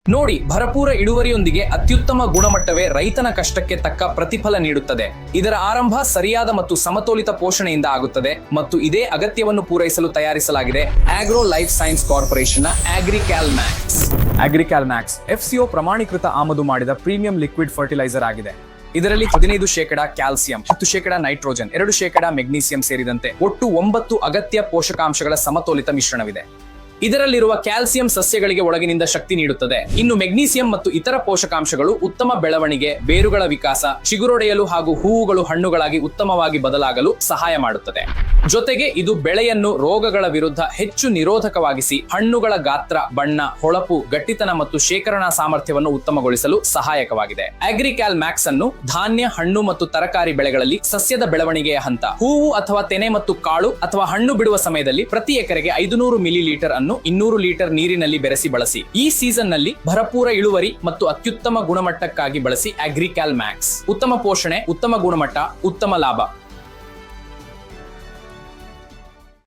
ನೋಡಿ, ಭರಪೂರ ಇಳುವರಿಯೊಂದಿಗೆ ಅತ್ಯುತ್ತಮ ಗುಣಮಟ್ಟವೇ ರೈತನ ಕಷ್ಟಕ್ಕೆ ತಕ್ಕ ಪ್ರತಿಫಲ ನೀಡುತ್ತದೆ. ಇದರ ಆರಂಭ ಸರಿಯಾದ ಮತ್ತು ಸಮತೋಲಿತ ಪೋಷಣೆಯಿಂದ ಆಗುತ್ತದೆ ಮತ್ತು ಇದೇ ಅಗತ್ಯವನ್ನು ಪೂರೈಸಲು ತಯಾರಿಸಲಾಗಿದೆ ಆಗ್ರೋ ಲೈಫ್ ಸೈನ್ಸ್ ಕಾರ್ಪೊರೇಷನ್ ನ ಅಗ್ರಿಕ್ಯಾಲ್ ಮ್ಯಾಕ್ಸ್. ಅಗ್ರಿಕ್ಯಾಲ್ ಮ್ಯಾಕ್ಸ್ FCO ಪ್ರಮಾಣೀಕೃತ ಆಮದು ಮಾಡಿದ ಪ್ರೀಮಿಯಂ ಲಿಕ್ವಿಡ್ ಫರ್ಟಿಲೈಸರ್ ಆಗಿದೆ. ಇದರಲ್ಲಿ 15% ಕ್ಯಾಲ್ಸಿಯಂ, 10% ನೈಟ್ರೋಜನ್, 2% ಮೆಗ್ನೀಸಿಯಂ ಸೇರಿದಂತೆ ಒಟ್ಟು 9 ಅಗತ್ಯ ಪೋಷಕಾಂಶಗಳ ಸಮತೋಲಿತ ಮಿಶ್ರಣವಿದೆ. ಇದರಲ್ಲಿರುವ ಕ್ಯಾಲ್ಸಿಯಂ ಸಸ್ಯಗಳಿಗೆ ಒಳಗಿನಿಂದ ಶಕ್ತಿ ನೀಡುತ್ತದೆ. ಇನ್ನು ಮೆಗ್ನೀಸಿಯಂ ಮತ್ತು ಇತರ ಪೋಷಕಾಂಶಗಳು ಉತ್ತಮ ಬೆಳವಣಿಗೆ, ಬೇರುಗಳ ವಿಕಾಸ, ಚಿಗುರೊಡೆಯಲು ಹಾಗೂ ಹೂವುಗಳು ಹಣ್ಣುಗಳಾಗಿ ಉತ್ತಮವಾಗಿ ಬದಲಾಗಲು ಸಹಾಯ ಮಾಡುತ್ತದೆ. ಜೊತೆಗೆ ಇದು ಬೆಳೆಯನ್ನು ರೋಗಗಳ ವಿರುದ್ಧ ಹೆಚ್ಚು ನಿರೋಧಕವಾಗಿಸಿ ಹಣ್ಣುಗಳ ಗಾತ್ರ, ಬಣ್ಣ, ಹೊಳಪು, ಗಟ್ಟಿತನ ಮತ್ತು ಶೇಖರಣಾ ಸಾಮರ್ಥ್ಯವನ್ನು ಉತ್ತಮಗೊಳಿಸಲು ಸಹಾಯಕವಾಗಿದೆ. ಅಗ್ರಿಕ್ಯಾಲ್ ಮ್ಯಾಕ್ಸ್ ಅನ್ನು ಧಾನ್ಯ, ಹಣ್ಣು ಮತ್ತು ತರಕಾರಿ ಬೆಳೆಗಳಲ್ಲಿ ಸಸ್ಯದ ಬೆಳವಣಿಗೆಯ ಹಂತ, ಹೂವು ಅಥವಾ ತೆನೆ ಮತ್ತು ಕಾಳು ಅಥವಾ ಹಣ್ಣು ಬಿಡುವ ಸಮಯದಲ್ಲಿ ಪ್ರತಿ ಎಕರೆಗೆ 500 ಮಿಲಿಲೀಟರ್ ಅನ್ನು 200 ಲೀಟರ್ ನೀರಿನಲ್ಲಿ ಬೆರೆಸಿ ಬಳಸಿ. ಈ ಸೀಸನ್ ನಲ್ಲಿ ಭರಪೂರ ಇಳುವರಿ ಮತ್ತು ಅತ್ಯುತ್ತಮ ಗುಣಮಟ್ಟಕ್ಕಾಗಿ ಬಳಸಿ ಅಗ್ರಿಕ್ಯಾಲ್ ಮ್ಯಾಕ್ಸ್. ಉತ್ತಮ ಪೋಷಣೆ, ಉತ್ತಮ ಗುಣಮಟ್ಟ, ಉತ್ತಮ ಲಾಭ.